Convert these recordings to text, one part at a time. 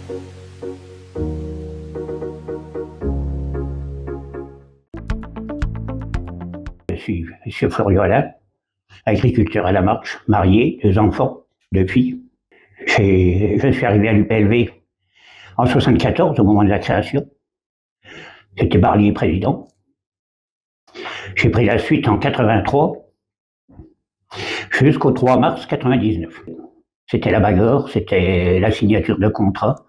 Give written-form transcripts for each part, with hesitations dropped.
Je suis M. Florian Alain, agriculteur à la marche, marié, 2 enfants, 2 filles. Je suis arrivé à l'UPLV en 1974, au moment de la création. J'étais Barlier président. J'ai pris la suite en 1983 jusqu'au 3 mars 1999. C'était la bagarre, c'était la signature de contrat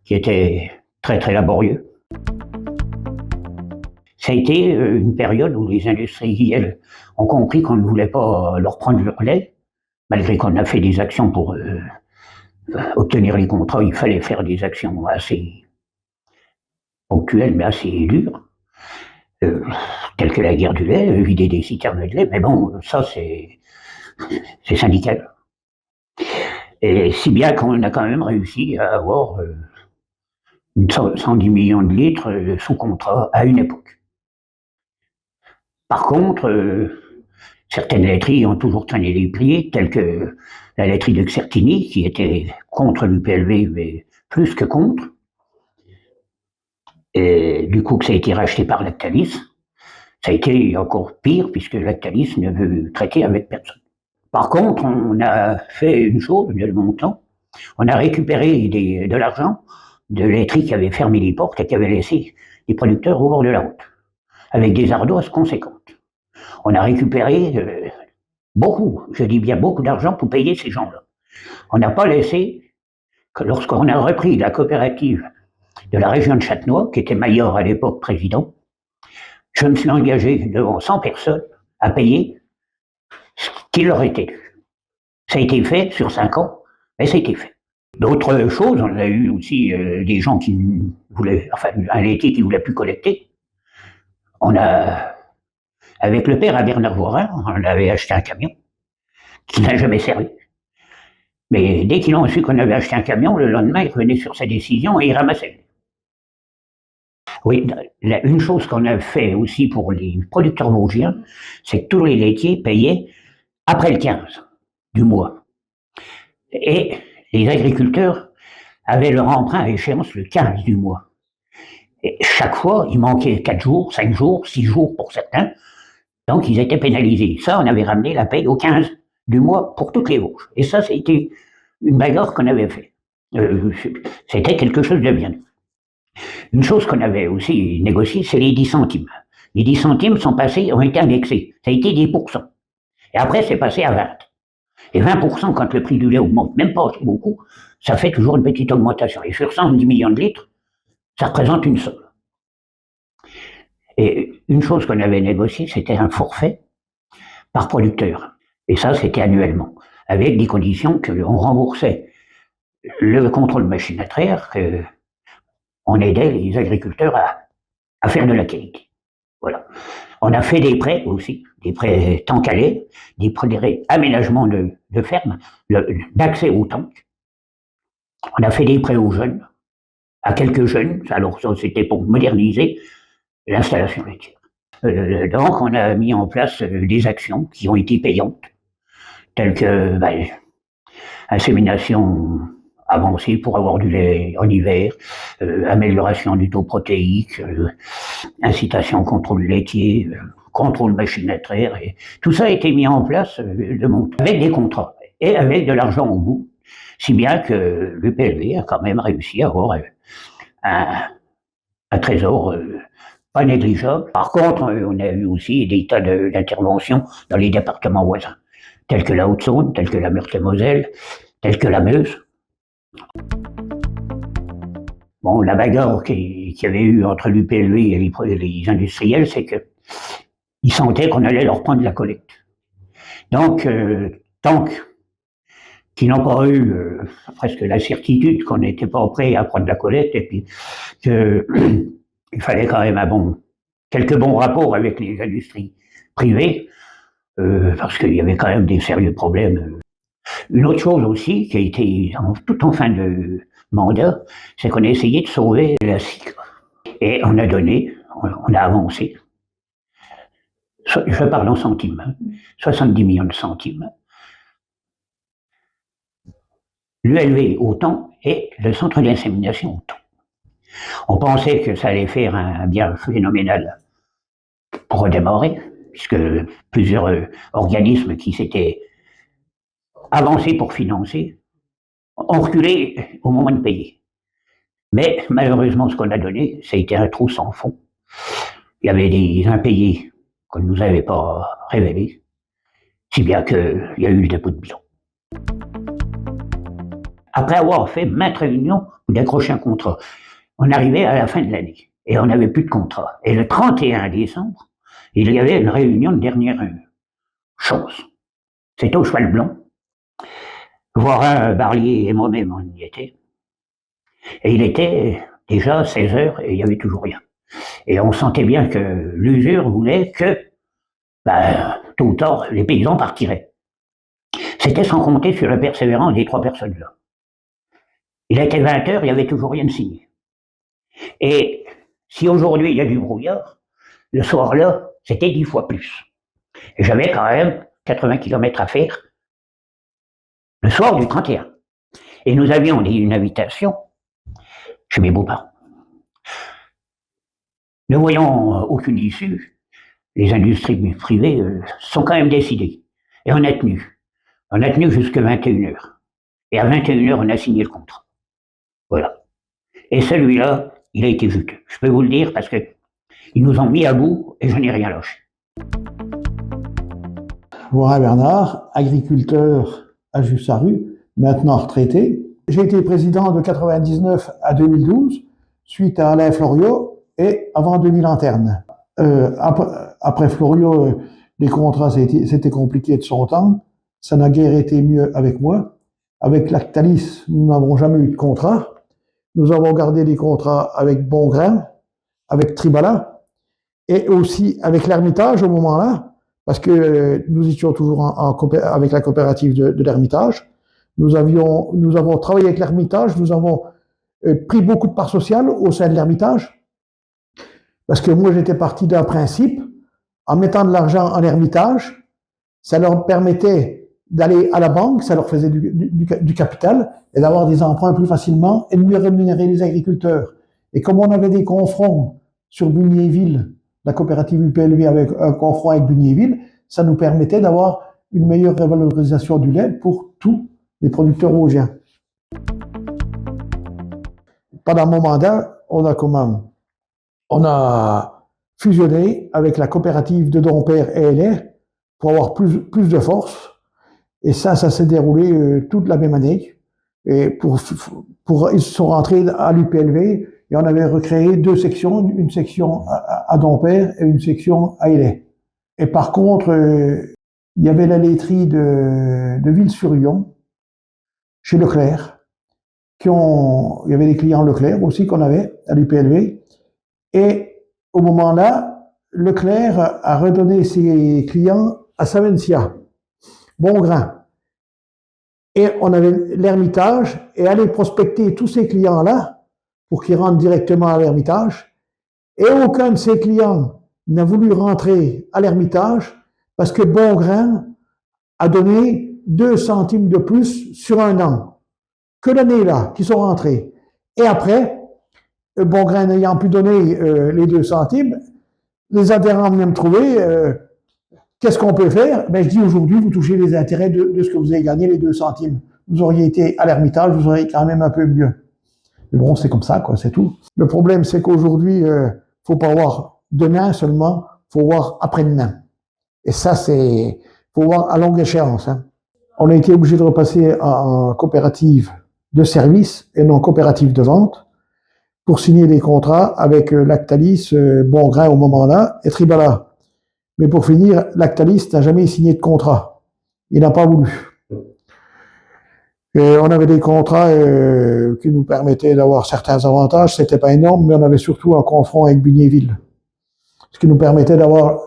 qui était très très laborieux. Ça a été une période où les industriels ont compris qu'on ne voulait pas leur prendre le relais, malgré qu'on a fait des actions pour obtenir les contrats. Il fallait faire des actions assez ponctuelles, mais assez dures, telles que la guerre du lait, vider des citernes de lait, mais bon, ça c'est syndical. Et si bien qu'on a quand même réussi à avoir 110 millions de litres sous contrat à une époque. Par contre, certaines laiteries ont toujours traîné les pieds, telles que la laiterie de Xertini, qui était contre l'UPLV, mais plus que contre. Et du coup, que ça a été racheté par Lactalis. Ça a été encore pire, puisque Lactalis ne veut traiter avec personne. Par contre, on a fait une chose il y a longtemps. On a récupéré de l'argent de laiteries qui avaient fermé les portes et qui avaient laissé les producteurs au bord de la route, avec des ardoises conséquentes. On a récupéré beaucoup, je dis bien beaucoup d'argent pour payer ces gens-là. On n'a pas laissé que lorsqu'on a repris la coopérative de la région de Châtenois, qui était Maillard à l'époque président, je me suis engagé devant 100 personnes à payer ce qui leur était dû. Ça a été fait sur 5 ans, mais ça a été fait. D'autres choses, on a eu aussi des gens qui voulaient, enfin un laitier qui ne voulait plus collecter. On a, avec le père à Bernard Voirin, on avait acheté un camion qui n'a jamais servi. Mais dès qu'ils ont su qu'on avait acheté un camion, le lendemain, il revenait sur sa décision et il ramassait. Oui, une chose qu'on a fait aussi pour les producteurs vosgiens, c'est que tous les laitiers payaient après le 15 du mois. Et les agriculteurs avaient leur emprunt à échéance le 15 du mois. Et chaque fois, il manquait 4 jours, 5 jours, 6 jours pour certains, donc ils étaient pénalisés. Ça, on avait ramené la paye au 15 du mois pour toutes les Vosges. Et ça, c'était une bagarre qu'on avait fait. C'était quelque chose de bien. Une chose qu'on avait aussi négociée, c'est les 10 centimes. Les 10 centimes ont été indexés. Ça a été 10%. Et après, c'est passé à 20. Et 20%, quand le prix du lait augmente, même pas beaucoup, ça fait toujours une petite augmentation. Et sur 110 millions de litres, ça représente une somme. Et une chose qu'on avait négociée, c'était un forfait par producteur. Et ça, c'était annuellement, avec des conditions qu'on remboursait le contrôle machinatoire, qu'on aidait les agriculteurs à faire de la qualité. Voilà. On a fait des prêts aussi, des prêts tank à lait, des prêts aménagement de ferme, d'accès aux tanks. On a fait des prêts aux jeunes, à quelques jeunes, alors ça c'était pour moderniser l'installation laitière. Donc on a mis en place des actions qui ont été payantes, telles que insémination avancée pour avoir du lait en hiver, amélioration du taux protéique, incitation au contrôle laitier, contrôle machinatoire, et tout ça a été mis en place avec des contrats et avec de l'argent au bout, si bien que l'UPLV a quand même réussi à avoir un trésor pas négligeable. Par contre, on a eu aussi des tas d'interventions dans les départements voisins, tels que la Haute-Saône, tels que la Meurthe-et-Moselle, tels que la Meuse. Bon, la bagarre qu'il y avait eu entre l'UPLV et les industriels, c'est qu'ils sentaient qu'on allait leur prendre la collecte. Donc, tant qu'ils n'ont pas eu presque la certitude qu'on n'était pas prêt à prendre la collecte, et puis qu'il fallait quand même quelques bons rapports avec les industries privées, parce qu'il y avait quand même des sérieux problèmes. Une autre chose aussi, qui a été tout en fin de mandat, c'est qu'on a essayé de sauver la SIC. Et on a avancé. Je parle en centimes, 70 millions de centimes. l'ULV autant et le centre d'insémination autant. On pensait que ça allait faire un bien phénoménal pour redémarrer, puisque plusieurs organismes qui s'étaient avancés pour financer ont reculé au moment de payer. Mais malheureusement, ce qu'on a donné, ça a été un trou sans fond. Il y avait des impayés qu'on ne nous avait pas révélés, si bien qu'il y a eu le dépôt de bilan. Après avoir fait maintes réunions pour décrocher un contrat, on arrivait à la fin de l'année et on n'avait plus de contrat. Et le 31 décembre, il y avait une réunion de dernière chance. C'était au Cheval Blanc. Voirin, Barlier et moi-même, on y était. Et il était déjà 16 heures et il n'y avait toujours rien. Et on sentait bien que l'usure voulait que, tôt ou tard, les paysans partiraient. C'était sans compter sur la persévérance des 3 personnes-là. Il était 20 heures, il n'y avait toujours rien de signé. Et si aujourd'hui il y a du brouillard, le soir-là, c'était 10 fois plus. Et j'avais quand même 80 km à faire le soir du 31. Et nous avions une invitation chez mes beaux-parents. Ne voyant aucune issue, les industries privées sont quand même décidées. Et on a tenu. On a tenu jusqu'à 21h. Et à 21h, on a signé le contrat. Voilà. Et celui-là, il a été juteux. Je peux vous le dire parce que ils nous ont mis à bout et je n'ai rien lâché. Voirin Bernard, agriculteur à Jussarus, maintenant retraité. J'ai été président de 99 à 2012, suite à Alain Floriot et avant 2000 lanternes. Après Floriot, les contrats, c'était compliqué de son temps. Ça n'a guère été mieux avec moi. Avec Lactalis, nous n'avons jamais eu de contrat. Nous avons gardé des contrats avec Bongrain, avec Tribala, et aussi avec l'Hermitage au moment-là, parce que nous étions toujours avec la coopérative de l'Hermitage. Nous avons travaillé avec l'Hermitage, nous avons pris beaucoup de parts sociales au sein de l'Hermitage, parce que moi j'étais parti d'un principe, en mettant de l'argent en Hermitage, ça leur permettait d'aller à la banque, ça leur faisait du capital, et d'avoir des emprunts plus facilement, et de mieux rémunérer les agriculteurs. Et comme on avait des confronts sur Bugnéville, la coopérative UPLV avec un confront avec Bugnéville, ça nous permettait d'avoir une meilleure revalorisation du lait pour tous les producteurs vosgiens. Pendant mon mandat, on a fusionné avec la coopérative de Dompère et LR pour avoir plus de force. Et ça s'est déroulé toute la même année. Et ils sont rentrés à l'UPLV et on avait recréé 2 sections, une section à Dompère et une section à Élé. Et par contre, il y avait la laiterie de Ville-sur-Yon, chez Leclerc, il y avait des clients Leclerc aussi qu'on avait à l'UPLV. Et au moment-là, Leclerc a redonné ses clients à Savencia, Bongrain. Et on avait l'Hermitage et aller prospecter tous ces clients-là pour qu'ils rentrent directement à l'Hermitage. Et aucun de ces clients n'a voulu rentrer à l'Hermitage parce que Bongrain a donné 2 centimes de plus sur un an. Que l'année-là, qui sont rentrés. Et après, Bongrain n'ayant plus donné les 2 centimes, les adhérents venaient me trouver, qu'est-ce qu'on peut faire? Ben, je dis aujourd'hui, vous touchez les intérêts de ce que vous avez gagné, les 2 centimes. Vous auriez été à l'Hermitage, vous auriez quand même un peu mieux. Mais bon, c'est comme ça, quoi, c'est tout. Le problème, c'est qu'aujourd'hui, faut pas voir demain seulement, faut voir après-demain. Et ça, faut voir à longue échéance. Hein. On a été obligé de repasser en coopérative de service et non coopérative de vente pour signer des contrats avec Lactalis, Bongrain au moment-là, et Tribala. Mais pour finir, Lactalis n'a jamais signé de contrat. Il n'a pas voulu. Et on avait des contrats qui nous permettaient d'avoir certains avantages. C'était pas énorme, mais on avait surtout un confront avec Bugnéville. Ce qui nous permettait d'avoir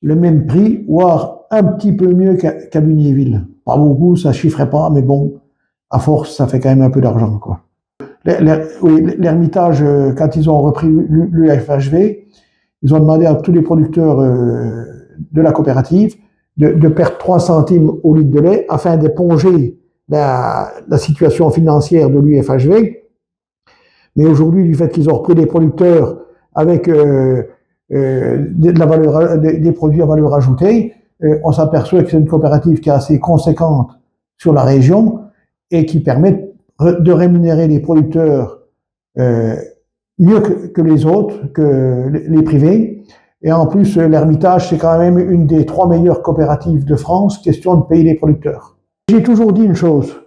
le même prix, voire un petit peu mieux qu'à Bugnéville. Pas beaucoup, ça chiffrait pas, mais bon, à force, ça fait quand même un peu d'argent, quoi. L'Hermitage, quand ils ont repris l'UFHV, ils ont demandé à tous les producteurs de la coopérative de perdre 3 centimes au litre de lait afin d'éponger la situation financière de l'UFHV. Mais aujourd'hui, du fait qu'ils ont repris des producteurs avec des produits à valeur ajoutée, on s'aperçoit que c'est une coopérative qui est assez conséquente sur la région et qui permet de rémunérer les producteurs mieux que les autres, que les privés. Et en plus, l'Hermitage, c'est quand même une des 3 meilleures coopératives de France, question de payer les producteurs. J'ai toujours dit une chose,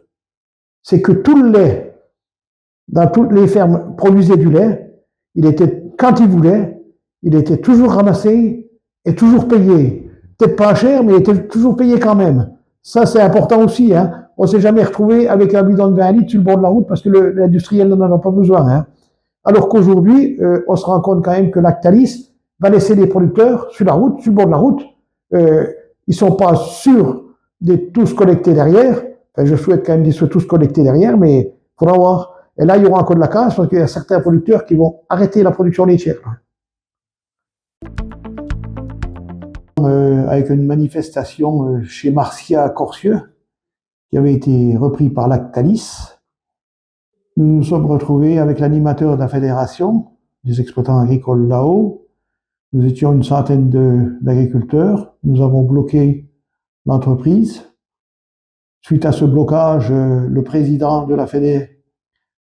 c'est que tout le lait, dans toutes les fermes produisaient du lait, il était, quand ils voulaient, il était toujours ramassé et toujours payé. Peut-être pas cher, mais il était toujours payé quand même. Ça, c'est important aussi. Hein. On ne s'est jamais retrouvé avec un bidon de 20 litres sur le bord de la route parce que l'industriel n'en avait pas besoin. Hein. Alors qu'aujourd'hui, on se rend compte quand même que Lactalis va laisser les producteurs sur la route, sur le bord de la route. Ils sont pas sûrs d'être tous collectés derrière. Enfin, je souhaite quand même qu'ils soient tous collectés derrière, mais il faudra voir. Et là, il y aura encore de la casse parce qu'il y a certains producteurs qui vont arrêter la production laitière. Avec une manifestation chez Marcia Corsieux, qui avait été repris par Lactalis, nous nous sommes retrouvés avec l'animateur de la fédération des exploitants agricoles là-haut. Nous étions une centaine d'agriculteurs. Nous avons bloqué l'entreprise. Suite à ce blocage, le président de la fédé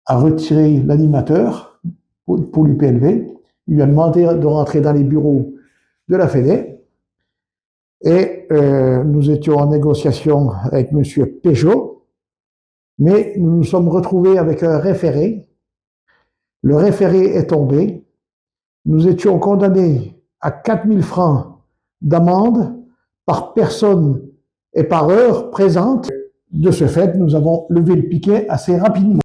a retiré l'animateur pour l'UPLV. Il lui a demandé de rentrer dans les bureaux de la fédé. Et nous étions en négociation avec M. Peugeot, mais nous nous sommes retrouvés avec un référé. Le référé est tombé. Nous étions condamnés à 4 000 francs d'amende par personne et par heure présente. De ce fait, nous avons levé le piquet assez rapidement.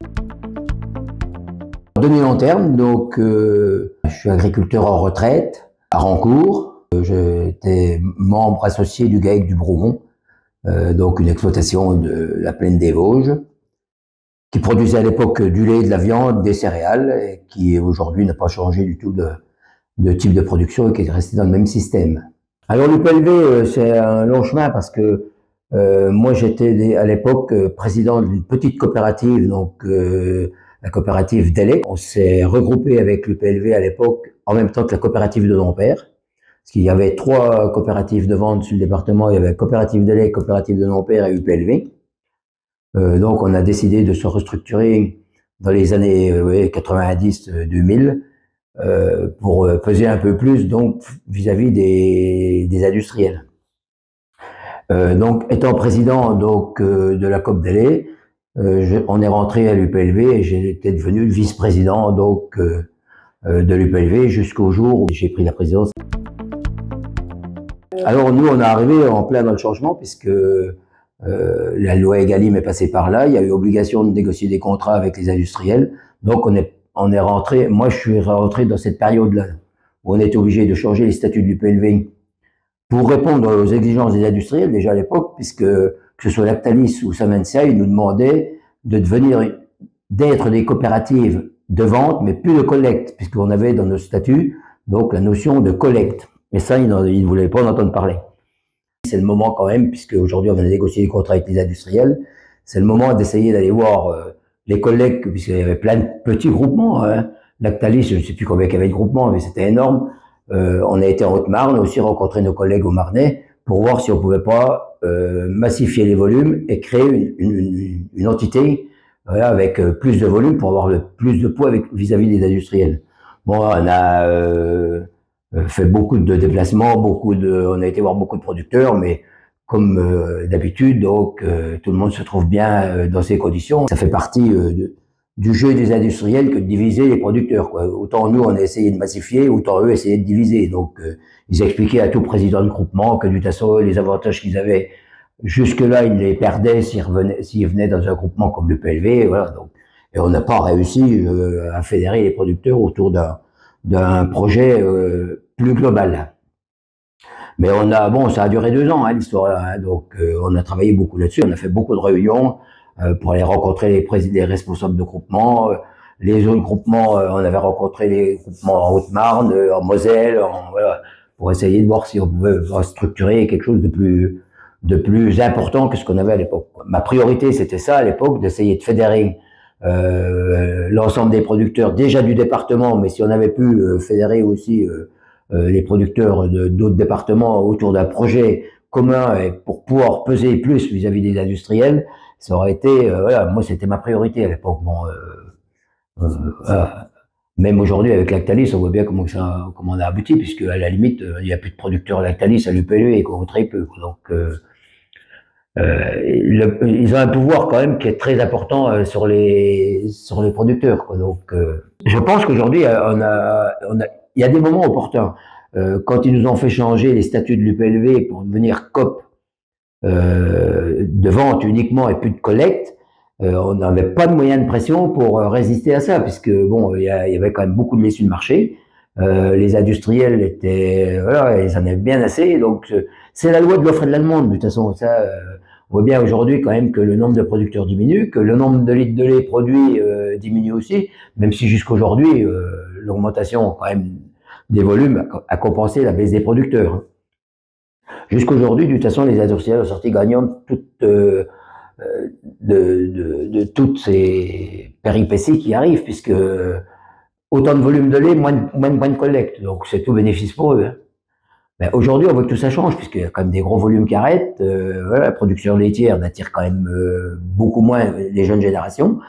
De long terme, donc, je suis agriculteur en retraite à Rancourt. J'étais membre associé du GAEC du Bromont, donc une exploitation de la plaine des Vosges, qui produisait à l'époque du lait, de la viande, des céréales, et qui aujourd'hui n'a pas changé du tout de type de production et qui est resté dans le même système. Alors l'UPLV, c'est un long chemin parce que moi j'étais à l'époque président d'une petite coopérative, donc la coopérative Delec. On s'est regroupé avec l'UPLV à l'époque en même temps que la coopérative de Nompère. Parce qu'il y avait 3 coopératives de vente sur le département, il y avait coopérative Delec, coopérative de Nompère et UPLV. Donc on a décidé de se restructurer dans les années 90-2000 pour peser un peu plus donc vis-à-vis des industriels. Donc étant président donc de la COP Delec, on est rentré à l'UPLV et j'étais devenu vice-président donc de l'UPLV jusqu'au jour où j'ai pris la présidence. Alors nous, on est arrivé en plein dans le changement puisque la loi Egalim est passée par là. Il y a eu obligation de négocier des contrats avec les industriels. Donc on est rentré. Moi, je suis rentré dans cette période-là où on était obligé de changer les statuts de l'UPLV pour répondre aux exigences des industriels déjà à l'époque, puisque que ce soit Lactalis ou Savencia, ils nous demandaient d'être des coopératives de vente, mais plus de collecte, puisqu'on avait dans nos statuts donc la notion de collecte. Mais ça, ils ne voulaient pas en entendre parler. C'est le moment quand même, puisque aujourd'hui on vient de négocier des contrats avec les industriels, c'est le moment d'essayer d'aller voir les collègues, puisqu'il y avait plein de petits groupements. Hein. Lactalis, je ne sais plus combien il y avait de groupements, mais c'était énorme. On a été en Haute-Marne, aussi rencontré nos collègues au Marnais, pour voir si on pouvait pas massifier les volumes et créer une entité voilà, avec plus de volume pour avoir le plus de poids vis-à-vis des industriels. Bon, on a fait beaucoup de déplacements, on a été voir beaucoup de producteurs, mais comme d'habitude, donc tout le monde se trouve bien dans ces conditions. Ça fait partie du jeu des industriels que de diviser les producteurs, quoi. Autant nous on a essayé de massifier, autant eux essayaient de diviser. Donc ils expliquaient à tout président de groupement que du toute façon les avantages qu'ils avaient jusque-là ils les perdaient s'ils venaient dans un groupement comme le PLV, voilà. Donc, et on n'a pas réussi à fédérer les producteurs autour d'un projet plus global. Mais ça a duré 2 ans, hein, l'histoire, hein, donc on a travaillé beaucoup là-dessus, on a fait beaucoup de réunions pour aller rencontrer les responsables de groupements, les autres groupements, on avait rencontré les groupements en Haute-Marne, en Moselle, voilà, pour essayer de voir si on pouvait structurer quelque chose de de plus important que ce qu'on avait à l'époque. Ma priorité, c'était ça à l'époque, d'essayer de fédérer l'ensemble des producteurs déjà du département, mais si on avait pu fédérer aussi les producteurs d'autres départements autour d'un projet commun et pour pouvoir peser plus vis-à-vis des industriels, ça aurait été, voilà, moi c'était ma priorité à l'époque. Bon, voilà. Même aujourd'hui avec Lactalis, on voit bien comment on a abouti, puisque à la limite, il n'y a plus de producteurs Lactalis à l'UPLV, quoi, très peu. Donc, ils ont un pouvoir quand même qui est très important sur les producteurs, quoi. Donc, je pense qu'aujourd'hui, il y a des moments opportuns. Quand ils nous ont fait changer les statuts de l'UPLV pour devenir COP de vente uniquement et plus de collecte, on n'avait pas de moyens de pression pour résister à ça, puisque bon, il y avait quand même beaucoup de laissus de marché. Les industriels étaient, voilà, ils en avaient bien assez. Donc, c'est la loi de l'offre et de la demande. De toute façon, ça, on voit bien aujourd'hui quand même que le nombre de producteurs diminue, que le nombre de litres de lait produits diminue aussi, même si jusqu'aujourd'hui, l'augmentation quand même des volumes a compensé la baisse des producteurs. Jusqu'aujourd'hui, de toute façon, les industriels ont sorti gagnants de toutes ces péripéties qui arrivent, puisque autant de volume de lait, moins de collecte. Donc c'est tout bénéfice pour eux. Hein. Mais aujourd'hui, on voit que tout ça change, puisqu'il y a quand même des gros volumes qui arrêtent. Voilà, la production laitière n'attire quand même beaucoup moins les jeunes générations.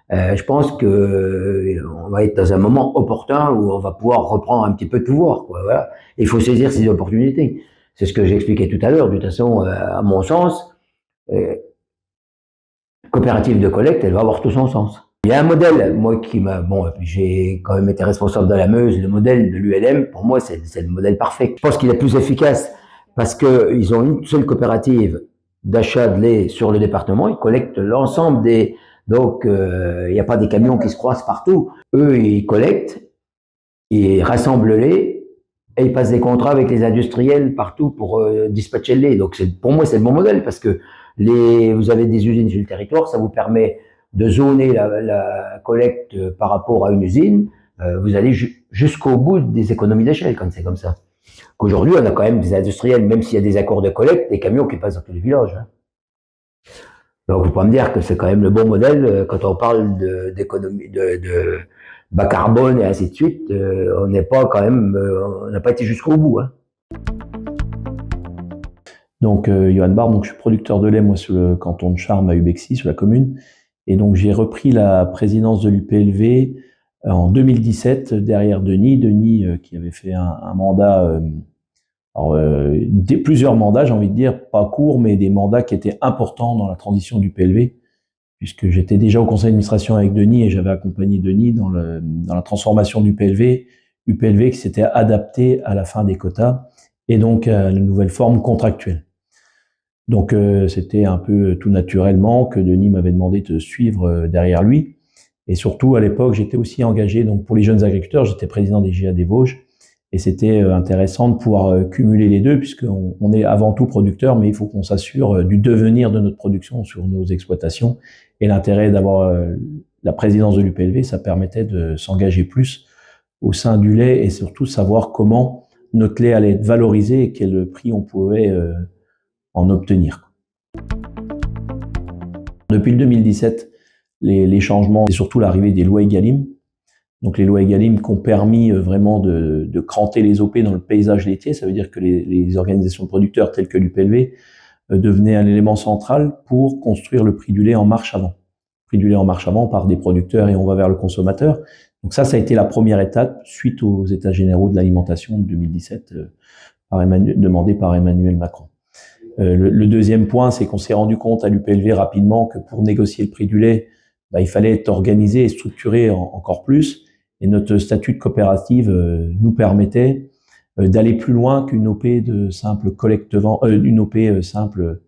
Je pense que on va être dans un moment opportun où on va pouvoir reprendre un petit peu de pouvoir. Quoi, voilà. Il faut saisir ces opportunités. C'est ce que j'expliquais tout à l'heure. De toute façon, à mon sens, coopérative de collecte, elle va avoir tout son sens. Il y a un modèle, moi qui m'a, bon, j'ai quand même été responsable de la Meuse, le modèle de l'ULM, pour moi, c'est le modèle parfait. Je pense qu'il est plus efficace parce que ils ont une seule coopérative d'achat de lait sur le département, ils collectent l'ensemble donc il n'y a pas des camions qui se croisent partout. Eux, ils collectent, ils rassemblent le lait et ils passent des contrats avec les industriels partout pour dispatcher le lait. Donc pour moi, c'est le bon modèle parce que vous avez des usines sur le territoire, ça vous permet de zoner la collecte par rapport à une usine. Vous allez jusqu'au bout des économies d'échelle quand c'est comme ça. Qu'aujourd'hui, on a quand même des industriels, même s'il y a des accords de collecte, des camions qui passent dans tous les villages. Hein. Donc, vous pouvez me dire que c'est quand même le bon modèle quand on parle d'économie, de bas carbone et ainsi de suite. On n'est pas quand même, on n'a pas été jusqu'au bout. Hein. Donc, Johan Barbe, donc je suis producteur de lait, moi, sur le canton de Charmes à Ubexy, sur la commune. Et donc, j'ai repris la présidence de l'UPLV en 2017, derrière Denis, qui avait fait un mandat, plusieurs mandats, j'ai envie de dire, pas courts, mais des mandats qui étaient importants dans la transition du PLV, puisque j'étais déjà au conseil d'administration avec Denis et j'avais accompagné Denis dans la transformation du UPLV qui s'était adapté à la fin des quotas et donc à une nouvelle forme contractuelle. Donc c'était un peu tout naturellement que Denis m'avait demandé de suivre derrière lui. Et surtout, à l'époque, j'étais aussi engagé donc pour les jeunes agriculteurs, j'étais président des GA des Vosges. Et c'était intéressant de pouvoir cumuler les deux, puisqu'on est avant tout producteur, mais il faut qu'on s'assure du devenir de notre production sur nos exploitations. Et l'intérêt d'avoir la présidence de l'UPLV, ça permettait de s'engager plus au sein du lait et surtout savoir comment notre lait allait être valorisé et quel prix on pouvait en obtenir. Depuis le 2017, les changements, et surtout l'arrivée des lois Egalim, donc les lois Egalim qui ont permis vraiment de cranter les OP dans le paysage laitier, ça veut dire que les organisations de producteurs telles que l'UPLV devenaient un élément central pour construire le prix du lait en marche avant. Le prix du lait en marche avant par des producteurs et on va vers le consommateur. Donc ça a été la première étape suite aux États généraux de l'alimentation de 2017 demandé par Emmanuel Macron. Le deuxième point, c'est qu'on s'est rendu compte à l'UPLV rapidement que pour négocier le prix du lait, il fallait être organisé et structuré encore plus. Et notre statut de coopérative nous permettait d'aller plus loin qu'une OP de simple collecte-vente, une OP simple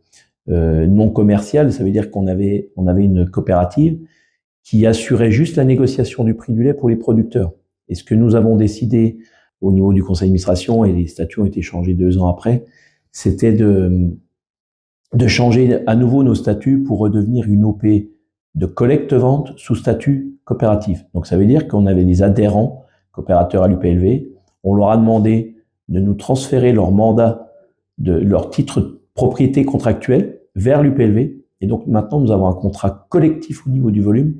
non commerciale. Ça veut dire qu'on avait une coopérative qui assurait juste la négociation du prix du lait pour les producteurs. Et ce que nous avons décidé au niveau du conseil d'administration, et les statuts ont été changés 2 ans après, c'était de changer à nouveau nos statuts pour redevenir une OP de collecte-vente sous statut coopératif. Donc ça veut dire qu'on avait des adhérents coopérateurs à l'UPLV, on leur a demandé de nous transférer leur mandat, leur titre propriété contractuelle vers l'UPLV. Et donc maintenant, nous avons un contrat collectif au niveau du volume.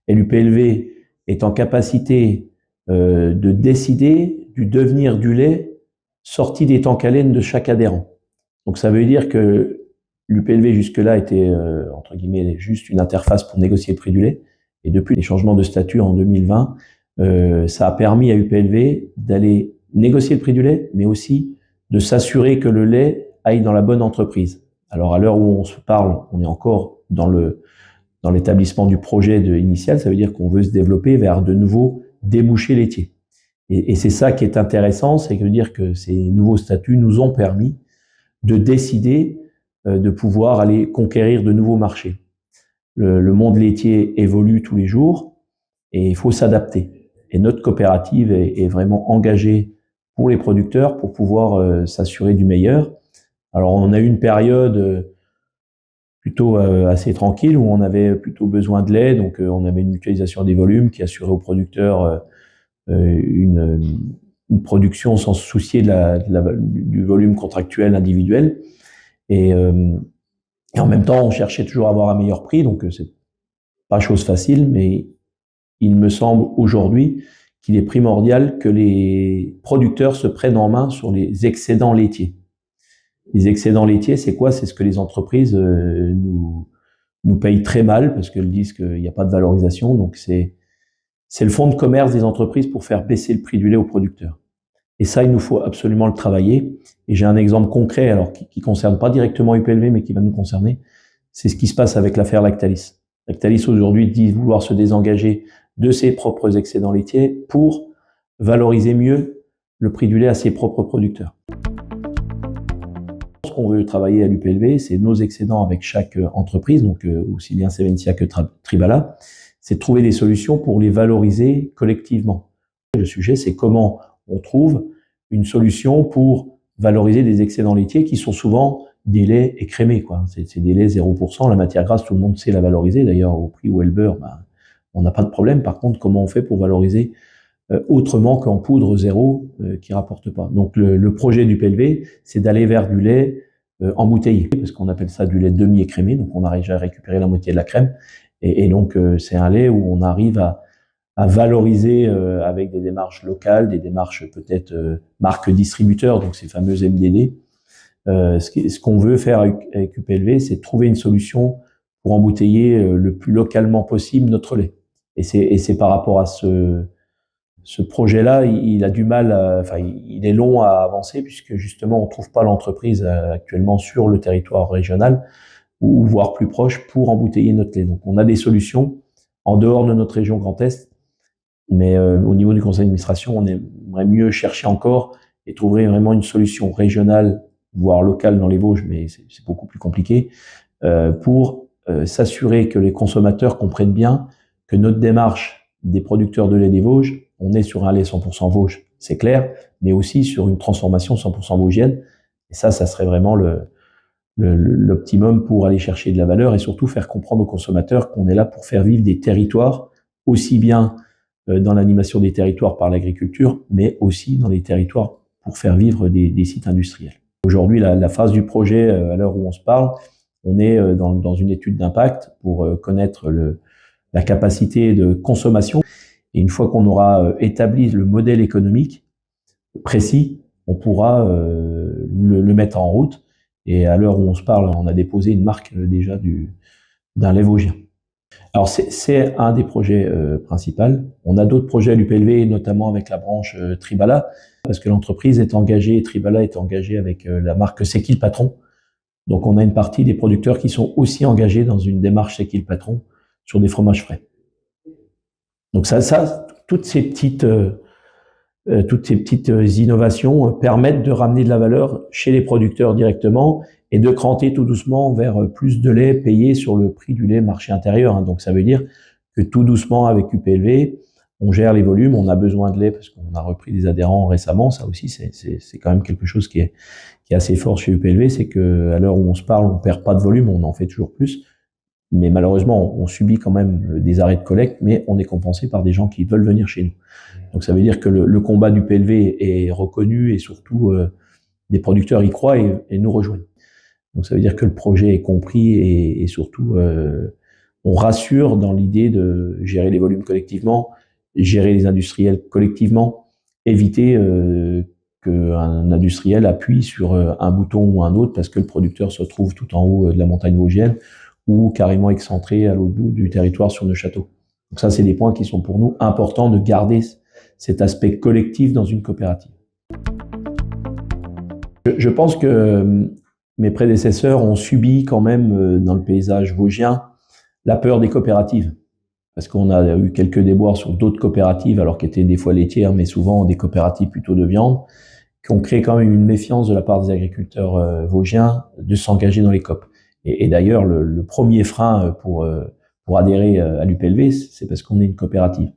Et l'UPLV est en capacité de décider du devenir du lait sorti des tanks à laine de chaque adhérent. Donc ça veut dire que l'UPLV jusque-là était, entre guillemets, juste une interface pour négocier le prix du lait. Et depuis les changements de statut en 2020, ça a permis à UPLV d'aller négocier le prix du lait, mais aussi de s'assurer que le lait aille dans la bonne entreprise. Alors à l'heure où on se parle, on est encore dans l'établissement du projet initial, ça veut dire qu'on veut se développer vers de nouveaux débouchés laitiers. Et c'est ça qui est intéressant, c'est de dire que ces nouveaux statuts nous ont permis de décider de pouvoir aller conquérir de nouveaux marchés. Le monde laitier évolue tous les jours et il faut s'adapter. Et notre coopérative est vraiment engagée pour les producteurs pour pouvoir s'assurer du meilleur. Alors on a eu une période plutôt assez tranquille où on avait plutôt besoin de lait, donc on avait une mutualisation des volumes qui assurait aux producteurs une production sans se soucier du volume contractuel individuel. Et en même temps, on cherchait toujours à avoir un meilleur prix, donc c'est pas chose facile, mais il me semble aujourd'hui qu'il est primordial que les producteurs se prennent en main sur les excédents laitiers. Les excédents laitiers, c'est quoi? C'est ce que les entreprises nous payent très mal parce qu'elles disent qu'il n'y a pas de valorisation. Donc c'est le fonds de commerce des entreprises pour faire baisser le prix du lait aux producteurs. Et ça, il nous faut absolument le travailler. Et j'ai un exemple concret, alors qui concerne pas directement UPLV, mais qui va nous concerner. C'est ce qui se passe avec l'affaire Lactalis. Lactalis aujourd'hui dit vouloir se désengager de ses propres excédents laitiers pour valoriser mieux le prix du lait à ses propres producteurs. Ce qu'on veut travailler à l'UPLV, c'est nos excédents avec chaque entreprise, donc aussi bien Seventia que Tribala, c'est de trouver des solutions pour les valoriser collectivement. Le sujet, c'est comment on trouve une solution pour valoriser des excédents laitiers qui sont souvent des laits écrémés, quoi. C'est des laits 0%, la matière grasse, tout le monde sait la valoriser. D'ailleurs, au prix où est le beurre, on n'a pas de problème. Par contre, comment on fait pour valoriser autrement qu'en poudre zéro qui rapporte pas? Donc, le projet du PLV, c'est d'aller vers du lait embouteillé, parce qu'on appelle ça du lait demi-écrémé. Donc, on arrive à récupérer la moitié de la crème. Et donc, c'est un lait où on arrive à valoriser avec des démarches locales, des démarches peut-être marques distributeurs, donc ces fameux MDD. Ce qu'on veut faire avec UPLV, c'est trouver une solution pour embouteiller le plus localement possible notre lait. Et c'est par rapport à ce projet-là, il a du mal, il est long à avancer puisque justement on trouve pas l'entreprise actuellement sur le territoire régional ou voire plus proche pour embouteiller notre lait. Donc on a des solutions en dehors de notre région Grand Est, mais au niveau du conseil d'administration, on aimerait mieux chercher encore et trouver vraiment une solution régionale, voire locale dans les Vosges, mais c'est beaucoup plus compliqué, pour s'assurer que les consommateurs comprennent bien que notre démarche des producteurs de lait des Vosges, on est sur un lait 100% Vosges, c'est clair, mais aussi sur une transformation 100% vosgienne. Et ça serait vraiment l'optimum pour aller chercher de la valeur et surtout faire comprendre aux consommateurs qu'on est là pour faire vivre des territoires, aussi bien dans l'animation des territoires par l'agriculture, mais aussi dans les territoires pour faire vivre des sites industriels. Aujourd'hui, la phase du projet, à l'heure où on se parle, on est dans une étude d'impact pour connaître la capacité de consommation. Et une fois qu'on aura établi le modèle économique précis, on pourra le mettre en route. Et à l'heure où on se parle, on a déposé une marque déjà d'un lait vosgien. Alors c'est un des projets principaux. On a d'autres projets à l'UPLV, notamment avec la branche Tribala, parce que l'entreprise est engagée, Tribala est engagée avec la marque C'est qui le patron. Donc on a une partie des producteurs qui sont aussi engagés dans une démarche C'est qui le patron sur des fromages frais. Donc toutes ces petites innovations permettent de ramener de la valeur chez les producteurs directement et de cranter tout doucement vers plus de lait payé sur le prix du lait marché intérieur. Donc ça veut dire que tout doucement avec UPLV, on gère les volumes, on a besoin de lait parce qu'on a repris des adhérents récemment. Ça aussi, c'est quand même quelque chose qui est assez fort chez UPLV, c'est que à l'heure où on se parle, on perd pas de volume, on en fait toujours plus. Mais malheureusement, on subit quand même des arrêts de collecte, mais on est compensé par des gens qui veulent venir chez nous. Donc ça veut dire que le combat du PLV est reconnu et surtout des producteurs y croient et nous rejoignent. Donc ça veut dire que le projet est compris et surtout on rassure dans l'idée de gérer les volumes collectivement, gérer les industriels collectivement, éviter qu'un industriel appuie sur un bouton ou un autre parce que le producteur se trouve tout en haut de la montagne vosgienne ou carrément excentré à l'autre bout du territoire sur Neuchâteau. Donc ça, c'est des points qui sont pour nous importants de garder cet aspect collectif dans une coopérative. Je pense que mes prédécesseurs ont subi quand même dans le paysage vosgien la peur des coopératives. Parce qu'on a eu quelques déboires sur d'autres coopératives, alors qu'elles étaient des fois laitières, mais souvent des coopératives plutôt de viande, qui ont créé quand même une méfiance de la part des agriculteurs vosgiens de s'engager dans les COP. Et d'ailleurs, le premier frein pour adhérer à l'UPLV, c'est parce qu'on est une coopérative.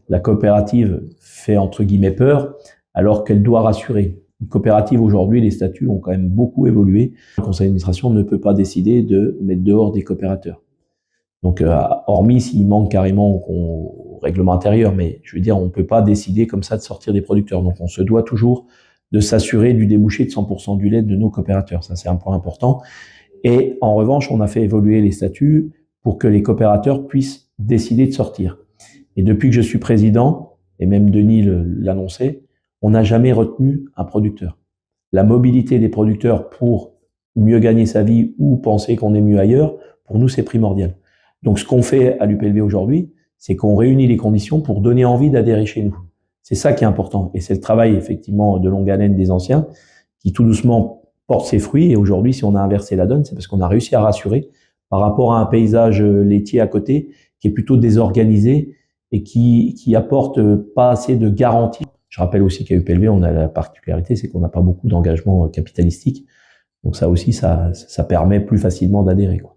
La coopérative fait entre guillemets peur, alors qu'elle doit rassurer. Une coopérative aujourd'hui, les statuts ont quand même beaucoup évolué. Le conseil d'administration ne peut pas décider de mettre dehors des coopérateurs. Donc, hormis s'il manque carrément au règlement intérieur, mais je veux dire, on ne peut pas décider comme ça de sortir des producteurs. Donc, on se doit toujours de s'assurer du débouché de 100% du lait de nos coopérateurs. Ça, c'est un point important. Et en revanche, on a fait évoluer les statuts pour que les coopérateurs puissent décider de sortir. Et depuis que je suis président, et même Denis l'annonçait, on n'a jamais retenu un producteur. La mobilité des producteurs pour mieux gagner sa vie ou penser qu'on est mieux ailleurs, pour nous, c'est primordial. Donc, ce qu'on fait à l'UPLV aujourd'hui, c'est qu'on réunit les conditions pour donner envie d'adhérer chez nous. C'est ça qui est important. Et c'est le travail, effectivement, de longue haleine des anciens qui, tout doucement, porte ses fruits. Et aujourd'hui, si on a inversé la donne, c'est parce qu'on a réussi à rassurer par rapport à un paysage laitier à côté qui est plutôt désorganisé et qui apporte pas assez de garanties. Je rappelle aussi qu'à UPLV, on a la particularité, c'est qu'on n'a pas beaucoup d'engagement capitalistique. Donc ça aussi, ça permet plus facilement d'adhérer, quoi.